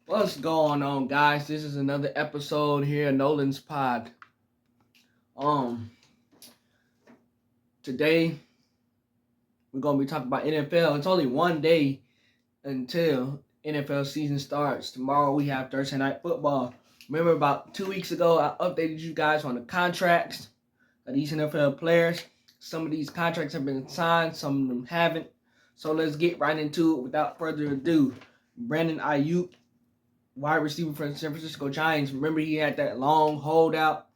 What's going on, guys? This is another episode here, Nolan's Pod. Um, Today we're gonna be talking about NFL. It's only one day until NFL season starts. Tomorrow we have Thursday night football. Remember, about 2 weeks ago, I updated you guys on the contracts of these NFL players. Some of these contracts have been signed, some of them haven't. So let's get right into it without further ado. Brandon Ayuk, wide receiver for the San Francisco Giants. Remember, he had that long holdout.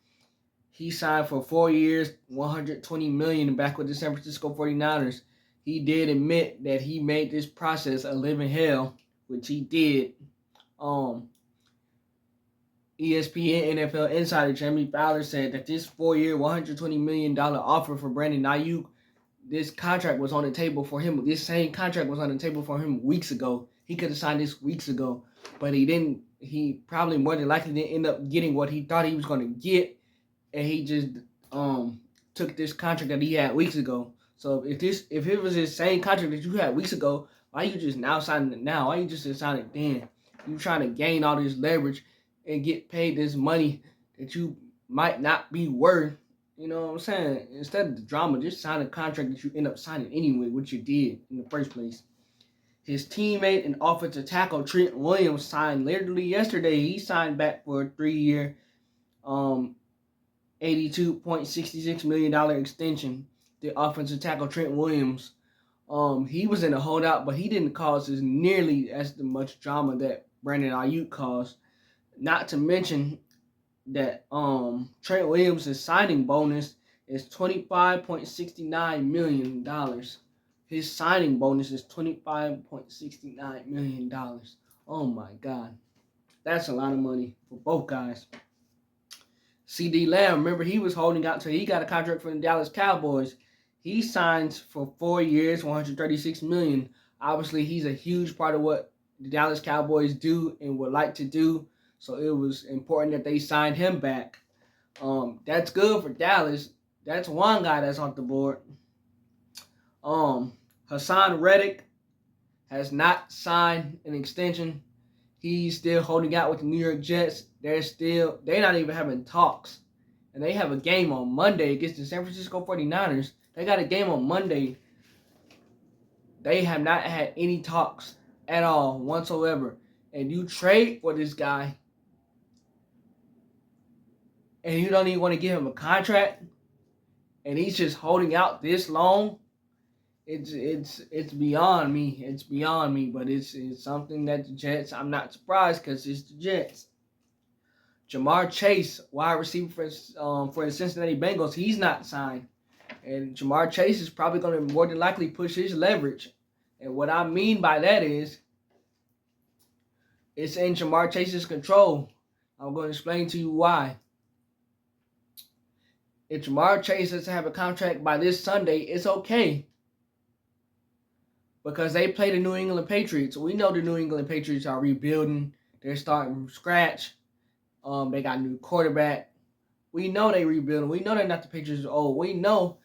He signed for 4 years, $120 million back with the San Francisco 49ers. He did admit that he made this process a living hell, which he did. ESPN NFL insider Jeremy Fowler said that this 4-year, $120 million offer for Brandon Ayuk, this contract was on the table for him. This same contract was on the table for him weeks ago. He could have signed this weeks ago, but he didn't. He probably more than likely didn't end up getting what he thought he was going to get, and he just took this contract that he had weeks ago. So if it was his same contract that you had weeks ago, why you just now signing it now? Why you just sign it then? You trying to gain all this leverage and get paid this money that you might not be worth. You know what I'm saying? Instead of the drama, just sign a contract that you end up signing anyway, which you did in the first place. His teammate and offensive tackle Trent Williams signed literally yesterday. He signed back for a 3-year, $82.66 million extension. The offensive tackle Trent Williams. He was in a holdout, but he didn't cause as nearly as much drama that Brandon Ayuk caused. Not to mention that Trent Williams' signing bonus is $25.69 million. His signing bonus is $25.69 million. Oh my God. That's a lot of money for both guys. CD Lamb, remember, he was holding out till he got a contract from the Dallas Cowboys. He signs for 4 years, $136 million. Obviously, he's a huge part of what the Dallas Cowboys do and would like to do. So it was important that they signed him back. That's good for Dallas. That's one guy that's off the board. Hassan Reddick has not signed an extension. He's still holding out with the New York Jets. They're not even having talks. And they have a game on Monday against the San Francisco 49ers. They got a game on Monday. They have not had any talks at all whatsoever. And you trade for this guy, and you don't even want to give him a contract, and he's just holding out this long. It's beyond me. It's beyond me, but it's something that the Jets, I'm not surprised because it's the Jets. Jamar Chase, wide receiver for the Cincinnati Bengals, he's not signed. And Jamar Chase is probably going to more than likely push his leverage. And what I mean by that is, it's in Jamar Chase's control. I'm going to explain to you why. If Jamar Chase doesn't have a contract by this Sunday, it's okay. Because they play the New England Patriots. We know the New England Patriots are rebuilding. They're starting from scratch. They got a new quarterback. We know they rebuilding. We know they're not the Patriots old. We know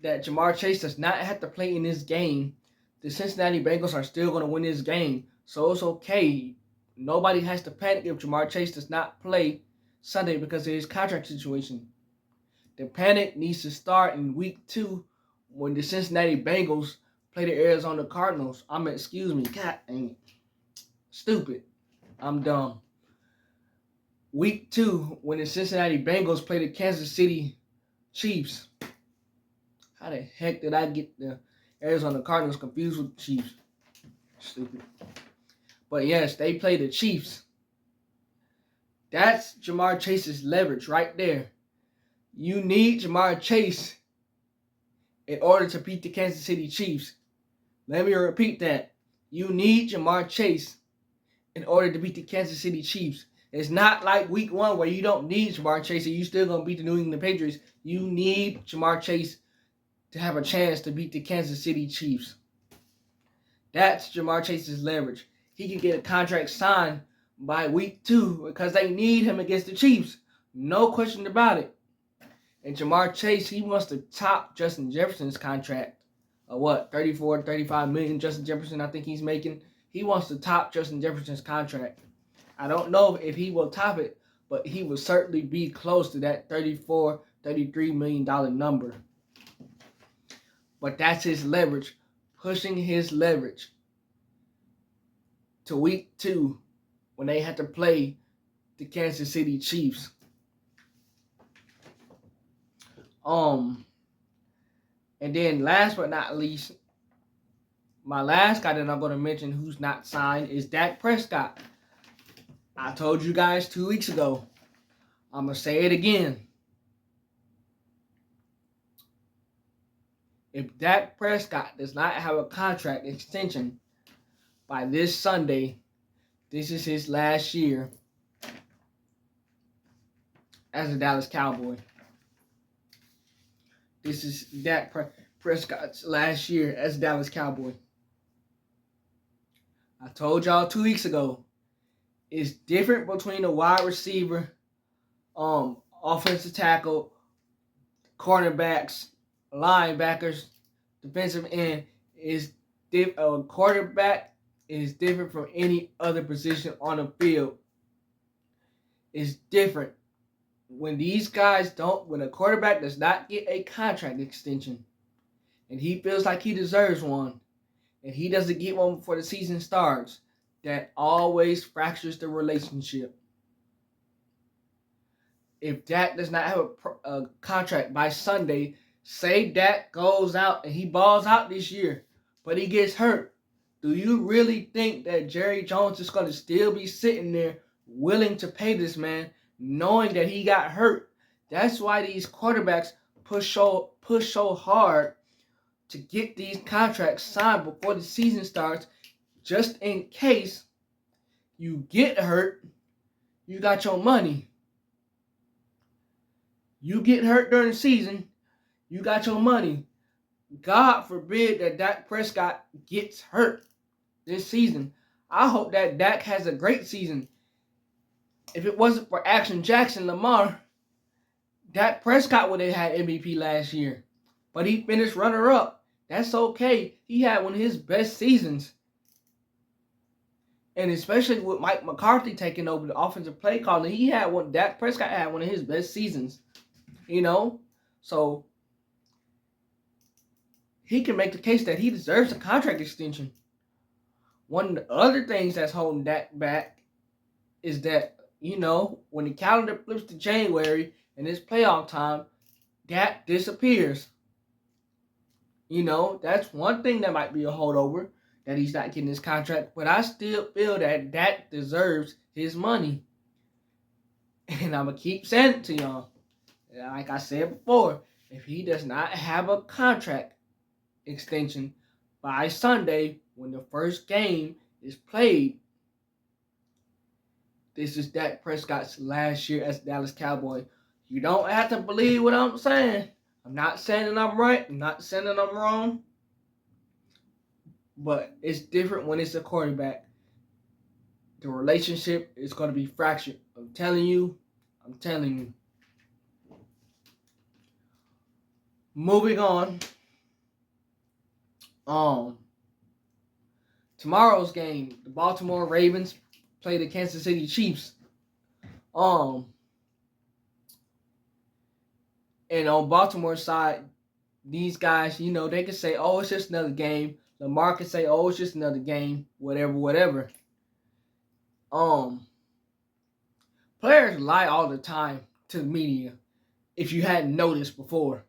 that Jamar Chase does not have to play in this game. The Cincinnati Bengals are still going to win this game. So it's okay. Nobody has to panic if Jamar Chase does not play Sunday because of his contract situation. The panic needs to start in week 2 when the Cincinnati Bengals play the Arizona Cardinals. God dang it. Stupid. I'm dumb. Week 2 when the Cincinnati Bengals play the Kansas City Chiefs. How the heck did I get the Arizona Cardinals confused with the Chiefs? Stupid. But yes, they play the Chiefs. That's Jamar Chase's leverage right there. You need Jamar Chase in order to beat the Kansas City Chiefs. Let me repeat that. You need Jamar Chase in order to beat the Kansas City Chiefs. It's not like week 1 where you don't need Jamar Chase and you still going to beat the New England Patriots. You need Jamar Chase to have a chance to beat the Kansas City Chiefs. That's Jamar Chase's leverage. He can get a contract signed by week 2 because they need him against the Chiefs. No question about it. And Jamar Chase, he wants to top Justin Jefferson's contract. 34, 35 million Justin Jefferson, I think he's making. He wants to top Justin Jefferson's contract. I don't know if he will top it, but he will certainly be close to that $34, $33 million number. But that's his leverage, pushing his leverage to week 2 when they had to play the Kansas City Chiefs. And then last but not least, my last guy that I'm going to mention who's not signed is Dak Prescott. I told you guys 2 weeks ago. I'm going to say it again. If Dak Prescott does not have a contract extension by this Sunday, this is his last year as a Dallas Cowboy. This is Dak Prescott's last year as a Dallas Cowboy. I told y'all 2 weeks ago, it's different between a wide receiver, offensive tackle, cornerbacks, linebackers, defensive end. A quarterback is different from any other position on the field. It's different. When a quarterback does not get a contract extension, and he feels like he deserves one, and he doesn't get one before the season starts, that always fractures the relationship. If Dak does not have a contract by Sunday, say Dak goes out and he balls out this year, but he gets hurt, do you really think that Jerry Jones is going to still be sitting there willing to pay this man, knowing that he got hurt? That's why these quarterbacks push so hard to get these contracts signed before the season starts, just in case you get hurt, you got your money. You get hurt during the season, you got your money. God forbid that Dak Prescott gets hurt this season. I hope that Dak has a great season. If it wasn't for Action Jackson Lamar, Dak Prescott would have had MVP last year. But he finished runner-up. That's okay. He had one of his best seasons. And especially with Mike McCarthy taking over the offensive play calling, Dak Prescott had one of his best seasons. So he can make the case that he deserves a contract extension. One of the other things that's holding Dak back is that, when the calendar flips to January and it's playoff time, Dak disappears. That's one thing that might be a holdover, that he's not getting his contract. But I still feel that Dak deserves his money. And I'm going to keep saying it to y'all. Like I said before, if he does not have a contract extension by Sunday when the first game is played, this is Dak Prescott's last year as a Dallas Cowboy. You don't have to believe what I'm saying. I'm not saying that I'm right. I'm not saying that I'm wrong. But it's different when it's a quarterback. The relationship is going to be fractured. I'm telling you. Moving on. Tomorrow's game, the Baltimore Ravens play the Kansas City Chiefs. And on Baltimore's side, these guys, they can say, oh, it's just another game. Lamar can say, oh, it's just another game. Whatever. Players lie all the time to the media, if you hadn't noticed before.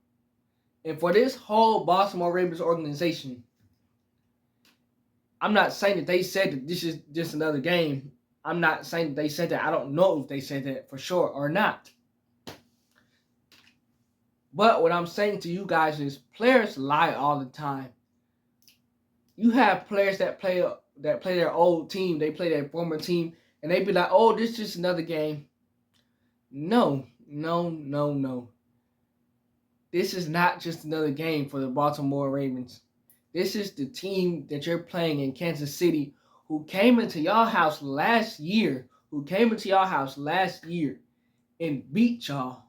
And for this whole Baltimore Ravens organization, I'm not saying that they said that this is just another game. I'm not saying that they said that. I don't know if they said that for sure or not. But what I'm saying to you guys is players lie all the time. You have players that play their old team, they play their former team, and they be like, oh, this is just another game. No. This is not just another game for the Baltimore Ravens. This is the team that you're playing in Kansas City, who came into y'all house last year, and beat y'all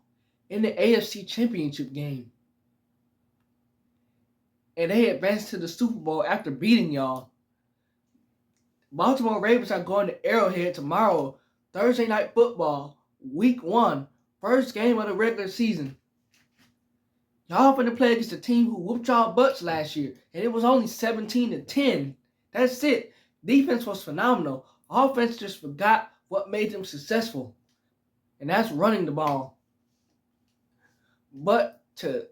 in the AFC Championship game. And they advanced to the Super Bowl after beating y'all. Baltimore Ravens are going to Arrowhead tomorrow Thursday Night Football, Week 1, first game of the regular season. Y'all finna play against a team who whooped y'all butts last year, and it was only 17-10. That's it. Defense was phenomenal. Offense just forgot what made them successful, and that's running the ball. But to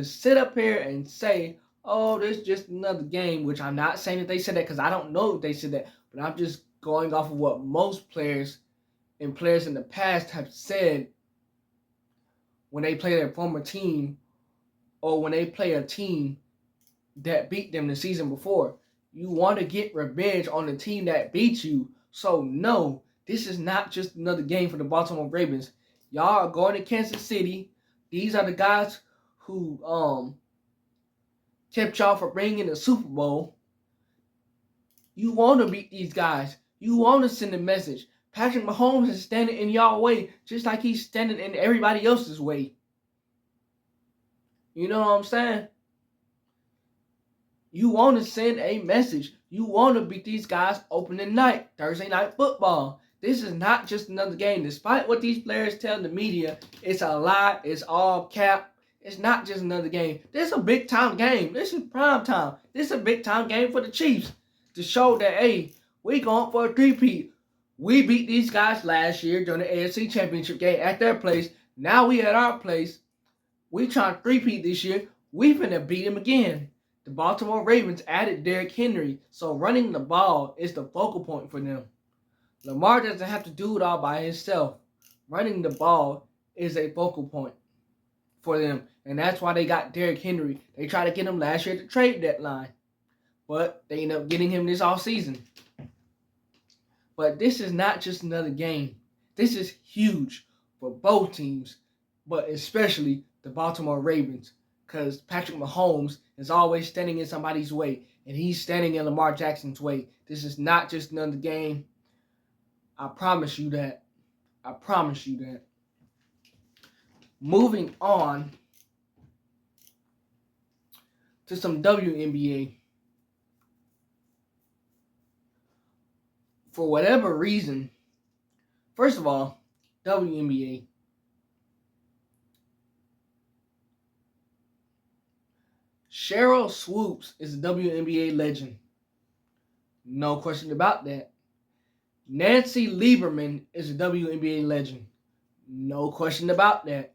sit up here and say, oh, this is just another game, which I'm not saying that they said that because I don't know if they said that, but I'm just going off of what most players and players in the past have said when they play their former team or when they play a team that beat them the season before. You want to get revenge on the team that beat you. So no, this is not just another game for the Baltimore Ravens. Y'all are going to Kansas City. These are the guys who kept y'all from bringing the Super Bowl. You want to beat these guys. You want to send a message. Patrick Mahomes is standing in y'all way just like he's standing in everybody else's way. You know what I'm saying? You want to send a message. You want to beat these guys opening night, Thursday Night Football. This is not just another game. Despite what these players tell the media, it's a lie. It's all cap. It's not just another game. This is a big-time game. This is prime time. This is a big-time game for the Chiefs to show that, hey, we going for a three-peat. We beat these guys last year during the AFC Championship game at their place. Now we at our place. We trying to three-peat this year. We finna beat them again. The Baltimore Ravens added Derrick Henry, so running the ball is the focal point for them. Lamar doesn't have to do it all by himself. Running the ball is a focal point for them, and that's why they got Derrick Henry. They tried to get him last year at the trade deadline, but they ended up getting him this offseason. But this is not just another game. This is huge for both teams, but especially the Baltimore Ravens, because Patrick Mahomes is always standing in somebody's way, and he's standing in Lamar Jackson's way. This is not just another game. I promise you that. I promise you that. Moving on to some WNBA. For whatever reason, first of all, WNBA. Sheryl Swoopes is a WNBA legend. No question about that. Nacy Limberman is a WNBA legend. No question about that.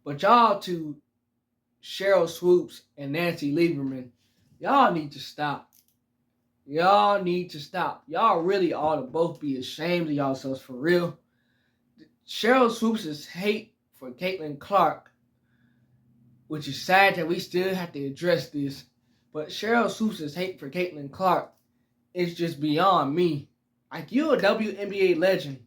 But y'all two, Sheryl Swoopes and Nacy Limberman, y'all need to stop. Y'all need to stop. Y'all really ought to both be ashamed of yourselves for real. Sheryl Swoopes' hate for Caitlin Clark, which is sad that we still have to address this, but Sheryl Swoopes' hate for Caitlin Clark is just beyond me. Like, you're a WNBA legend.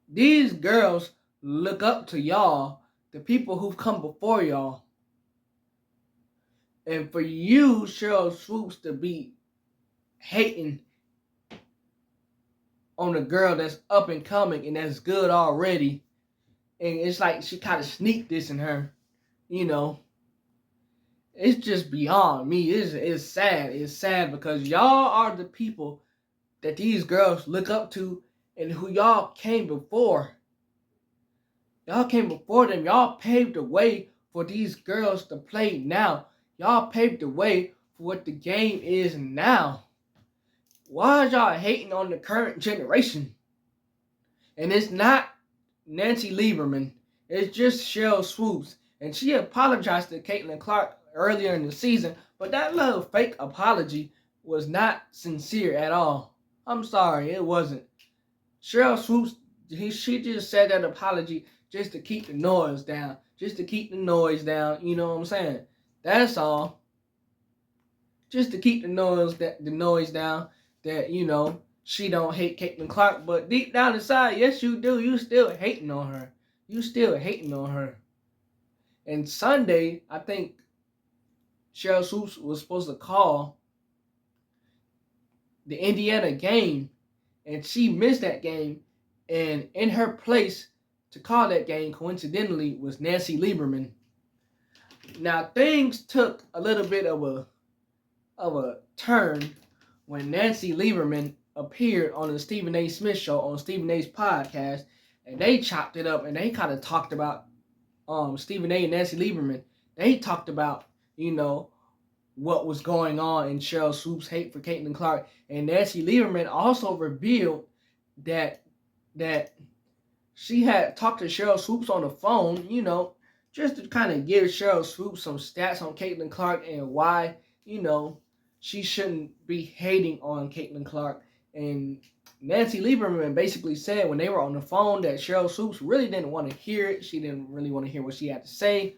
These girls look up to y'all, the people who've come before y'all. And for you, Sheryl Swoopes, to be hating on a girl that's up and coming and that's good already, and it's like she kind of sneaked this in her, you know. It's just beyond me. It's sad. It's sad because y'all are the people that these girls look up to and who y'all came before. Y'all came before them. Y'all paved the way for these girls to play now. Y'all paved the way for what the game is now. Why is y'all hating on the current generation? And it's not Nacy Limberman. It's just Sheryl Swoopes. And she apologized to Caitlin Clark earlier in the season, but that little fake apology was not sincere at all. I'm sorry, it wasn't. Sheryl Swoopes, she just said that apology just to keep the noise down. Just to keep the noise down, you know what I'm saying? That's all. Just to keep the noise down that, you know, she don't hate Caitlin Clark, but deep down inside, yes you do. You still hating on her. You still hating on her. And Sunday, I think Sheryl Swoopes was supposed to call the Indiana game, and she missed that game. And in her place to call that game, coincidentally, was Nacy Limberman. Now things took a little bit of a turn when Nacy Limberman appeared on the Stephen A. Smith show on Stephen A.'s podcast, and they chopped it up and they kind of talked about Stephen A. and Nacy Limberman. They talked about, what was going on in Sheryl Swoopes' hate for Caitlin Clark, and Nacy Limberman also revealed that she had talked to Sheryl Swoopes on the phone, just to kind of give Sheryl Swoopes some stats on Caitlin Clark and why, she shouldn't be hating on Caitlin Clark. And Nacy Limberman basically said when they were on the phone that Sheryl Swoopes really didn't want to hear it. She didn't really want to hear what she had to say.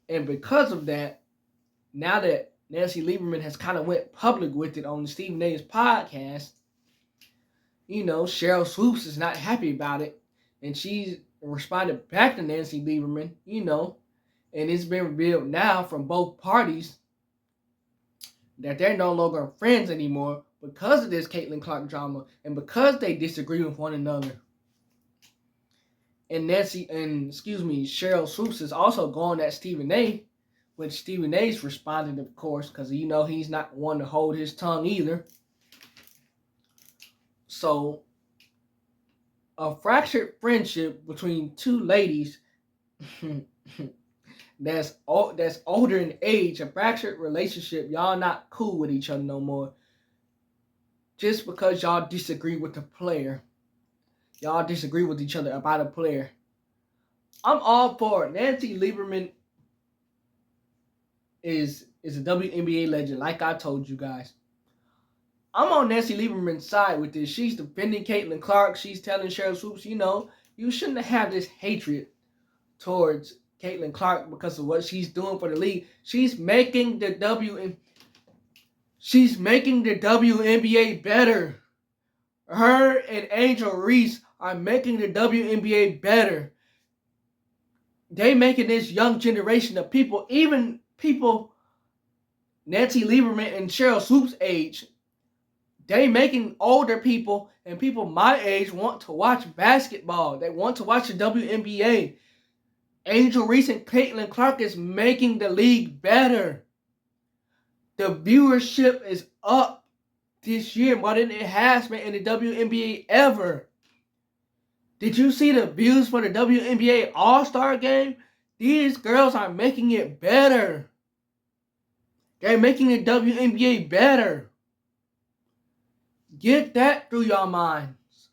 And because of that, now that Nacy Limberman has kind of went public with it on Stephen A's podcast, Sheryl Swoopes is not happy about it. And she responded back to Nacy Limberman, and it's been revealed now from both parties that they're no longer friends anymore because of this Caitlin Clark drama and because they disagree with one another. And Sheryl Swoopes is also going at Stephen A., which Stephen A's responded, of course, because he's not one to hold his tongue either. So, a fractured friendship between two ladies that's older in age, a fractured relationship, y'all not cool with each other no more. Just because y'all disagree with the player. Y'all disagree with each other about a player. I'm all for it. Nacy Limberman is a WNBA legend, like I told you guys. I'm on Nacy Limberman's side with this. She's defending Caitlin Clark. She's telling Sheryl Swoopes, you shouldn't have this hatred towards Caitlin Clark because of what she's doing for the league. She's making the WNBA better. Her and Angel Reese are making the WNBA better. They making this young generation of people, even people Nacy Limberman and Sheryl Swoopes' age, they making older people and people my age want to watch basketball. They want to watch the WNBA. Angel Reese and Caitlin Clark is making the league better. The viewership is up this year more than it has been in the WNBA ever. Did you see the views for the WNBA All-Star game? These girls are making it better. They're making the WNBA better. Get that through your minds.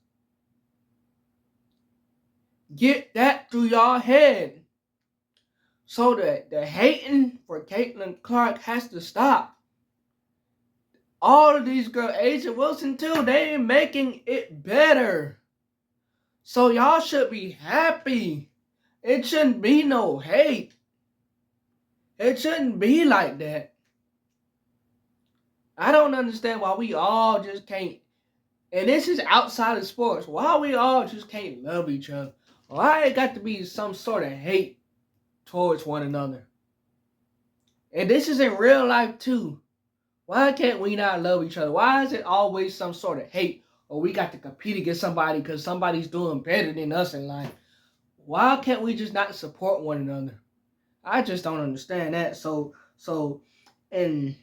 Get that through your head. So that the hating for Caitlin Clark has to stop. All of these girls, A'ja Wilson too, they making it better. So y'all should be happy. It shouldn't be no hate. It shouldn't be like that. I don't understand why we all just can't, and this is outside of sports, why we all just can't love each other. Why it got to be some sort of hate towards one another? And this is in real life too. Why can't we not love each other? Why is it always some sort of hate? Or we got to compete against somebody because somebody's doing better than us in life? Why can't we just not support one another? I just don't understand that. And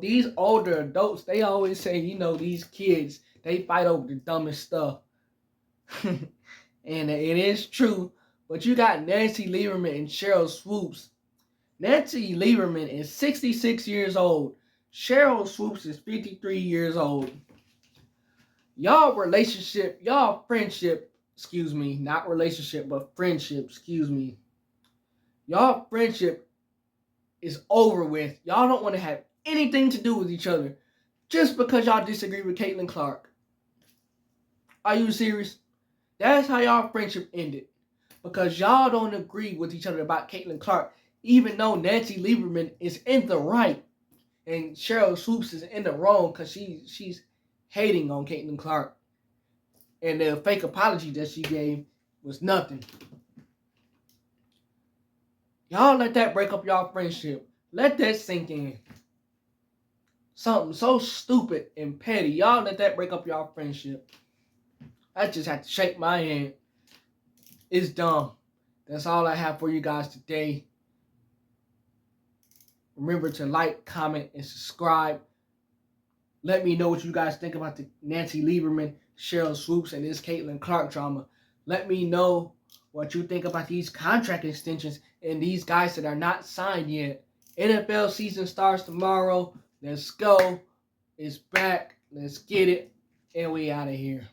these older adults, they always say, these kids, they fight over the dumbest stuff. And it is true. But you got Nacy Limberman and Sheryl Swoopes. Nacy Limberman is 66 years old. Sheryl Swoopes is 53 years old. Y'all friendship, not relationship, but friendship, Y'all friendship is over with. Y'all don't want to have anything to do with each other just because y'all disagree with Caitlin Clark. Are you serious? That's how y'all friendship ended. Because y'all don't agree with each other about Caitlin Clark, even though Nacy Limberman is in the right and Sheryl Swoopes is in the wrong because she's hating on Caitlin Clark. And the fake apology that she gave was nothing. Y'all let that break up y'all friendship. Let that sink in. Something so stupid and petty. Y'all let that break up y'all friendship. I just have to shake my hand. It's dumb. That's all I have for you guys today. Remember to like, comment, and subscribe. Let me know what you guys think about the Nacy Limberman, Sheryl Swoopes, and this Caitlin Clark drama. Let me know what you think about these contract extensions and these guys that are not signed yet. NFL season starts tomorrow. Let's go. It's back. Let's get it. And we out of here.